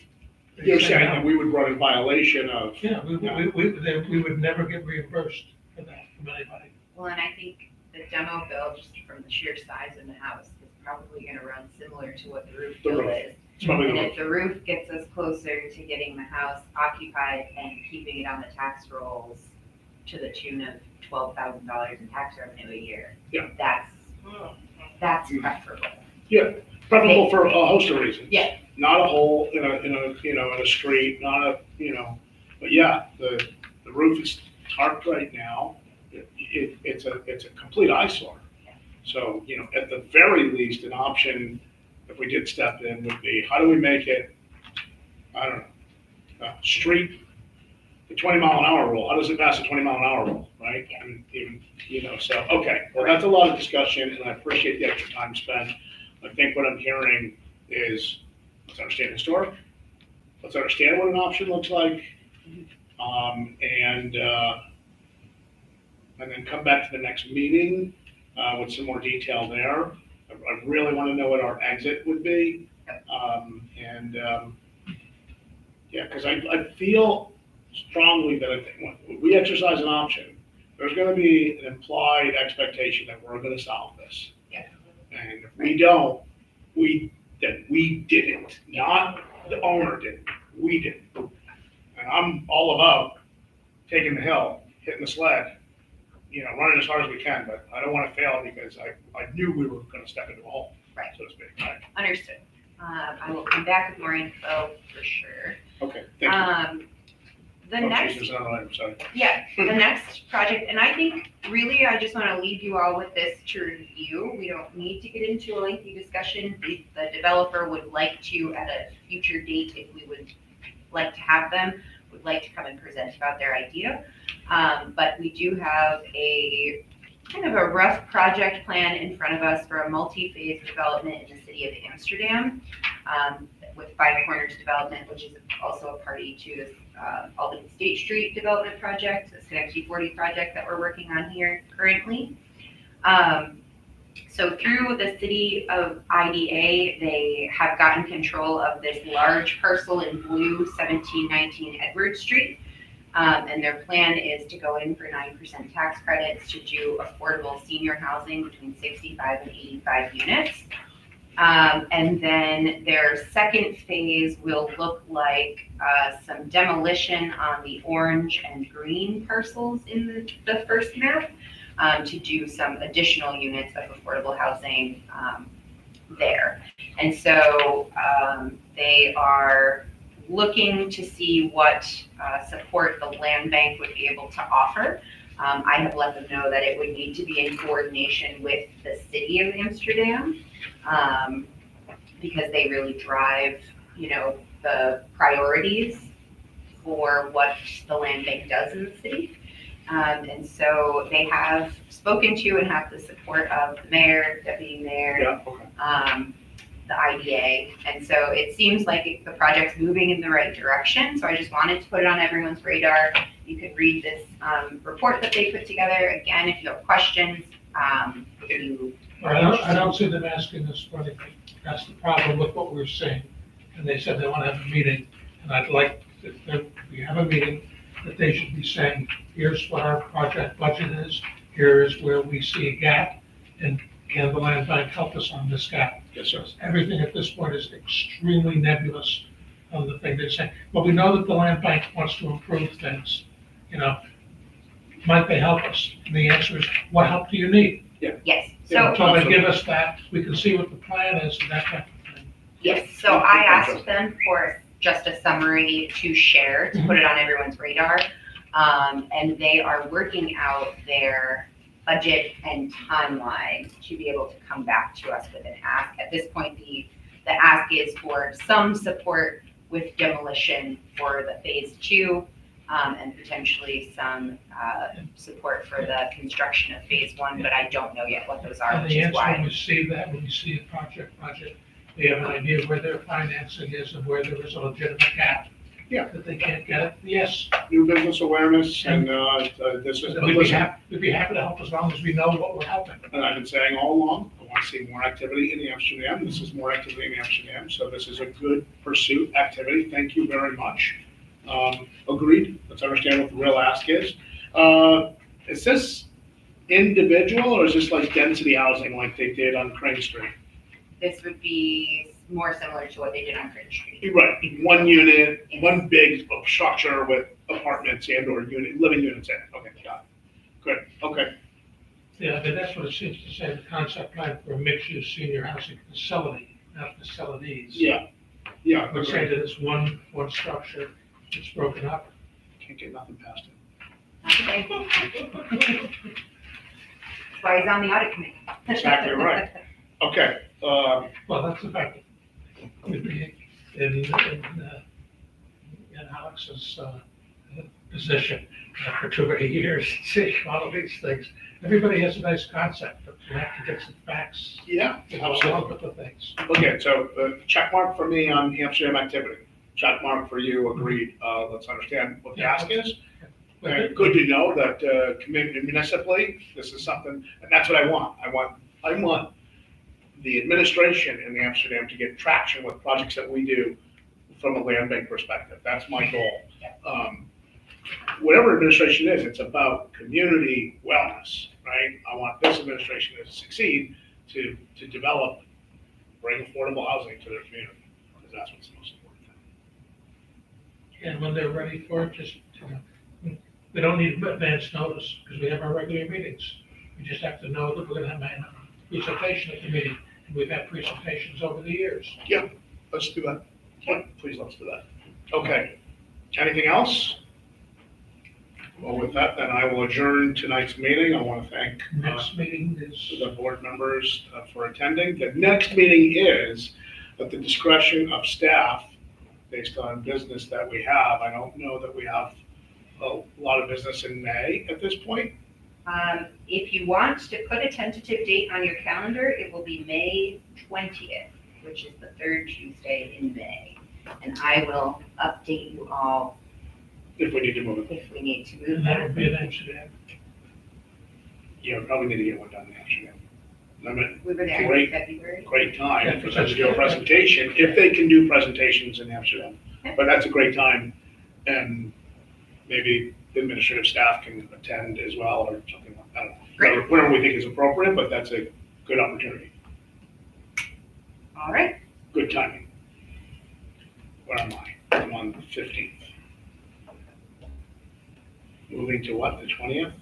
you're say saying no. that we would run in violation of, Yeah, we would never get reimbursed for that from anybody. well, and I think the demo bill, just from the sheer size of the house, is probably gonna run similar to what the roof The bill roof. is. it's probably And the if the roof gets us closer to getting the house occupied and keeping it on the tax rolls to the tune of $12,000 in tax revenue a year. Yeah. That's Mm. preferable. preferable for a host of reasons. Yeah. Not a hole in a, in a street, not a, but yeah, the roof is tarped right now. It's a complete eyesore. So, at the very least, an option, if we did step in, would be, how do we make it, I don't know, street, the 20-mile-an-hour rule, how does it pass the 20-mile-an-hour rule, right? I mean, even, so, okay, well, that's a lot of discussion, and I appreciate the extra time spent. I think what I'm hearing is, let's understand historic, let's understand what an option looks like, and then come back to the next meeting with some more detail there. I really want to know what our exit would be. Yeah, because I feel strongly that I think when we exercise an option, there's going to be an implied expectation that we're going to solve this. Yeah. And if we don't, we didn't, not the owner did, we did. And I'm all about taking the hill, hitting the sled, running as hard as we can, but I don't want to fail because I knew we were going to step into a hole, Right. so to speak. Right? Understood. I will come back with more info for sure. Okay, thank you. The Oh, next, geez, there's another item, sorry. yeah, the next project, and I think really I just want to leave you all with this to review. We don't need to get into a lengthy discussion. If the developer would like to, at a future date, if we would like to have them, would like to come and present about their idea. But we do have a kind of a rough project plan in front of us for a multi-phase development in the city of Amsterdam, with Five Corners Development, which is also a party to this Albany State Street development project, the Schenectady 40 project that we're working on here currently. So through the city of IDA, they have gotten control of this large parcel in blue, 1719 Edward Street. And their plan is to go in for 9% tax credits to do affordable senior housing between 65 and 85 units. And then their second phase will look like some demolition on the orange and green parcels in the first map to do some additional units of affordable housing there. And so they are looking to see what support the land bank would be able to offer. I have let them know that it would need to be in coordination with the city of Amsterdam because they really drive, the priorities for what the land bank does in the city. And so they have spoken to and have the support of the mayor, deputy mayor, Yeah, okay. the IDA. And so it seems like the project's moving in the right direction. So I just wanted to put it on everyone's radar. You can read this report that they put together. Again, if you have questions, I don't see them asking us for anything. That's the problem with what we're saying. And they said they want to have a meeting, and I'd like, if we have a meeting, that they should be saying, here's what our project budget is, here is where we see a gap, and can the land bank help us on this gap? Yes, sir. Everything at this point is extremely nebulous on the thing they're saying. But we know that the land bank wants to improve things, Might they help us? And the answer is, what help do you need? yes. Yeah, So, So they give us that, we can see what the plan is and that type of thing. yes, so I asked them for just a summary to share, to put it on everyone's radar. And they are working out their budget and timeline to be able to come back to us with an ask. At this point, the ask is for some support with demolition for the phase 2, and potentially some support for the construction of phase one, but I don't know yet what those are, And which the is answer, when why. we see that, when we see a project budget, we have an idea of where their financing is and where there is a legitimate gap. Yeah. That they can't get it, yes. New business awareness and, this is, but We'd be listen, happy, we'd be happy to help as long as we know what we're helping. and I've been saying all along, I want to see more activity in Amsterdam. This is more activity in Amsterdam, so this is a good pursuit activity. Thank you very much. Agreed. Let's understand what the real ask is. Is this individual or is this like density housing like they did on Crane Street? This would be more similar to what they did on Cringe Street. Right, one unit, one big structure with apartments and or living units in it. Okay, got it. Good, okay. Yeah, but that's what it seems to say, the concept plan for a mixed-use senior housing facility, not facilities. Yeah, yeah, Would say agreed. that it's one structure, it's broken up. Can't get nothing past it. Okay. That's why he's on the audit committee. Exactly right. Okay, Well, that's the fact. In Alex's position, for too many years, seeing all of these things, everybody has a nice concept, but you have to get some facts yeah, to go along absolutely. with the things. Okay, so check mark for me on Amsterdam activity. Check mark for you, agreed. Let's understand what the ask is. And good to know that municipally, this is something, and that's what I want. I want the administration in Amsterdam to get traction with projects that we do from a land bank perspective. That's my goal. Whatever administration is, it's about community wellness, right? I want this administration to succeed to develop, bring affordable housing to their community, because that's what's the most important thing. And when they're ready for it, just, we don't need advance notice, because we have our regular meetings. We just have to know that we're gonna have a presentation at the meeting, and we've had presentations over the years. Let's do that. Yeah, please, let's do that. Okay. Anything else? Well, with that, then I will adjourn tonight's meeting. I want to thank Next meeting is, the board members for attending. The next meeting is at the discretion of staff based on business that we have. I don't know that we have a lot of business in May at this point. If you want to put a tentative date on your calendar, it will be May 20th, which is the third Tuesday in May. And I will update you all If we need to move it. if we need to move and that that. would be in Amsterdam. Yeah, we probably need to get one done in Amsterdam. I mean, We were there in Great. February. great time for them to do a presentation, if they can do presentations in Amsterdam. But that's a great time, and maybe the administrative staff can attend as well, or something like that. I don't know. Great. Whatever we think is appropriate, but that's a good opportunity, All right. good timing. Where am I? I'm on the 15th. Moving to what, the 20th?